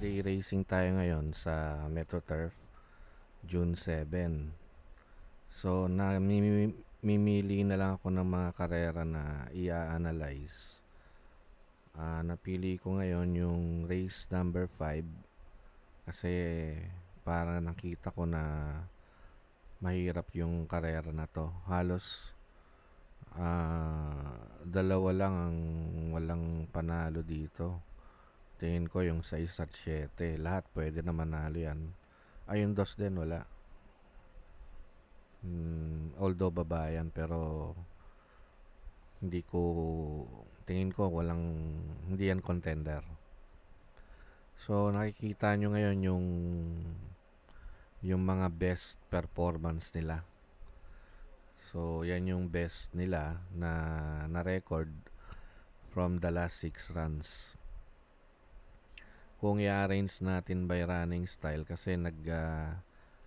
Day racing tayo ngayon sa Metro Turf, June 7. So, mimili na lang ako ng mga karera na i-analyze. Napili ko ngayon yung race number 5 kasi parang nakita ko na mahirap yung karera na to. Halos dalawa lang ang walang panalo dito. Tingin ko yung 6 at 7. Lahat pwede na manalo yan. Yung dos din wala. Although babayan pero hindi ko tingin ko walang hindi yan contender. So nakikita nyo ngayon yung mga best performance nila. So yan yung best nila na record from the last 6 runs. Kung i-arrange natin by running style kasi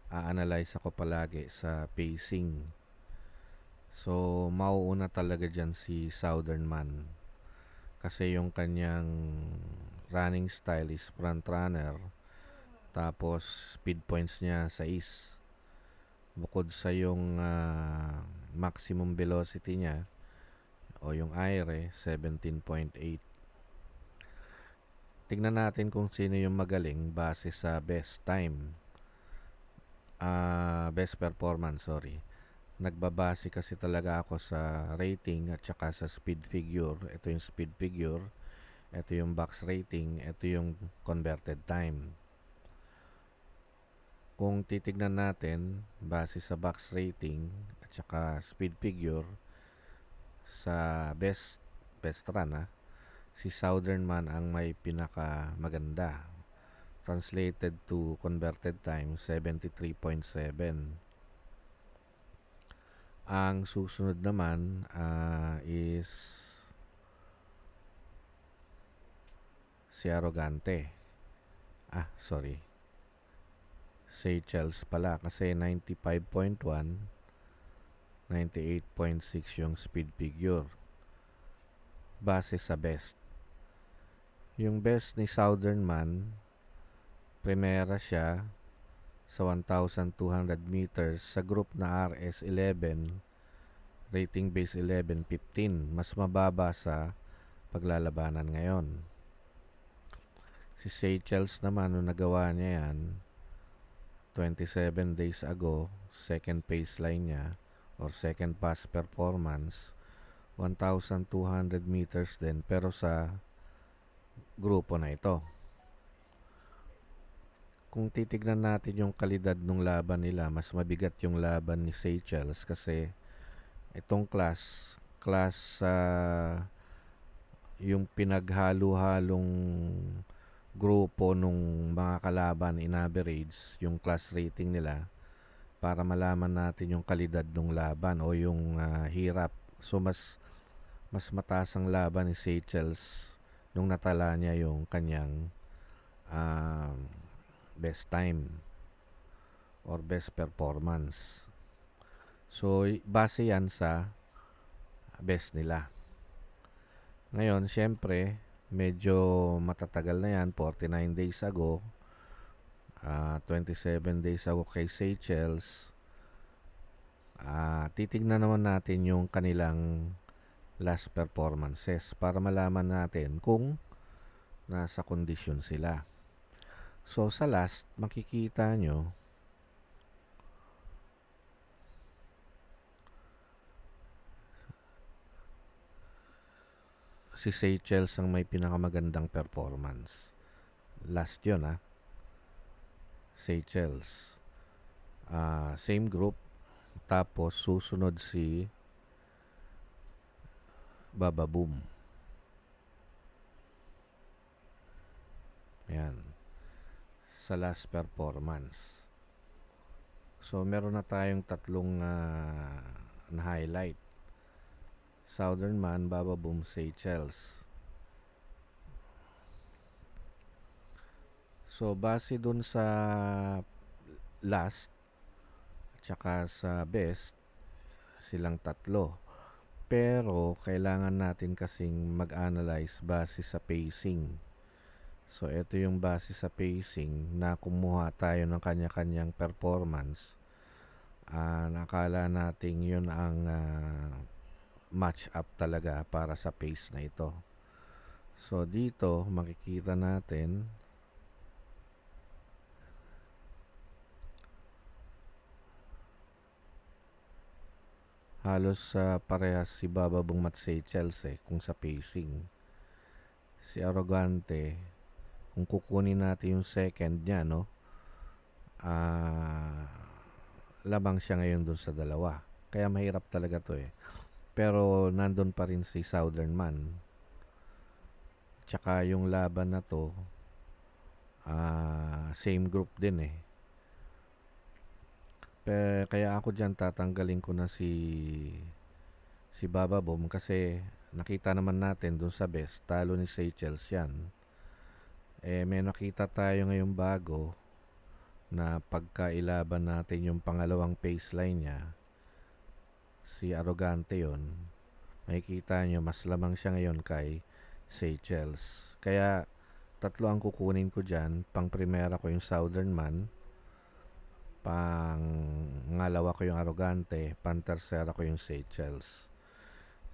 a-analyze ako palagi sa pacing. So, mauuna talaga dyan si Southern Man. Kasi yung kanyang running style is front runner. Tapos, speed points niya 6. Bukod sa yung maximum velocity niya, o yung aire, 17.8. Tignan natin kung sino yung magaling base sa best time. Best performance, sorry. Nagbabase kasi talaga ako sa rating at saka sa speed figure. Ito yung speed figure, ito yung box rating, ito yung converted time. Kung titignan natin base sa box rating at saka speed figure sa best run, si Southern Man ang may pinaka maganda. Translated to converted time, 73.7. Ang susunod naman is si Arrogante. Sorry. Seychelles pala kasi 95.1, 98.6 yung speed figure. Base sa best. Yung best ni Southern Man, primera siya sa 1,200 meters sa group na RS11, rating base 11.15. Mas mababa sa paglalabanan ngayon. Si Seychelles naman, nung nagawa niya yan 27 days ago, second pace line niya or second pass performance, 1,200 meters din pero sa grupo na ito. Kung titignan natin yung kalidad ng laban nila, mas mabigat yung laban ni Seychelles kasi itong class yung pinaghalo-halong grupo nung mga kalaban in average, yung class rating nila para malaman natin yung kalidad ng laban o yung hirap. So mas mataas ang laban ni Seychelles nung natala niya yung kanyang best time or best performance. So base yan sa best nila. Ngayon, syempre, medyo matatagal na yan, 49 days ago, 27 days ago kay Seychelles. Titignan naman natin yung kanilang last performances para malaman natin kung nasa kondisyon sila. So sa last, makikita nyo si Seychelles ang may pinakamagandang performance. Last yun Seychelles. Same group. Tapos susunod si Bababoom. Yan. Sa last performance. So meron na tayong tatlong na highlight. Southern Man, Bababoom, Seychelles. So base dun sa last tsaka sa best, silang tatlo. Pero kailangan natin kasing mag-analyze base sa pacing. So ito yung base sa pacing na kumuha tayo ng kanya-kanyang performance. Nakala nating yun ang match up talaga para sa pace na ito. So dito makikita natin halos parehas si Baba Bong at Seychelles kung sa pacing. Si Arrogante, kung kukunin natin yung second niya, no? Labang siya ngayon dun sa dalawa. Kaya mahirap talaga to Pero nandun pa rin si Southern Man. Tsaka yung laban na to, same group din Kaya ako dyan tatanggalin ko na si Baba Bom kasi nakita naman natin dun sa best, talo ni Seychelles yan. May nakita tayo ngayong bago na pagkailaban natin yung pangalawang baseline niya, si Arrogante yon, makikita nyo mas lamang siya ngayon kay Seychelles. Kaya tatlo ang kukunin ko dyan. Pang primera ko yung Southern Man, pang ngalawa ko yung Arrogante, pang tersera ko yung Seychelles.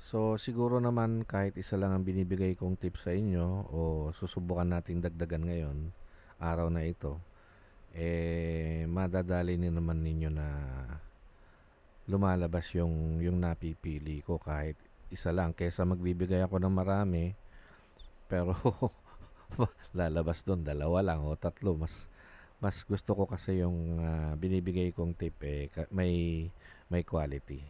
So siguro naman kahit isa lang ang binibigay kong tip sa inyo o susubukan natin dagdagan ngayon, araw na ito, madadali din naman ninyo na lumalabas yung napipili ko kahit isa lang kesa magbibigay ako ng marami pero lalabas doon dalawa lang o tatlo. Mas gusto ko kasi yung binibigay kong tip may quality.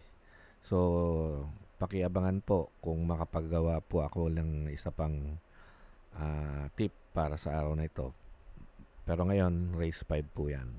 So pakiabangan po kung makapagawa po ako ng isa pang tip para sa araw na ito. Pero ngayon race 5 po yan.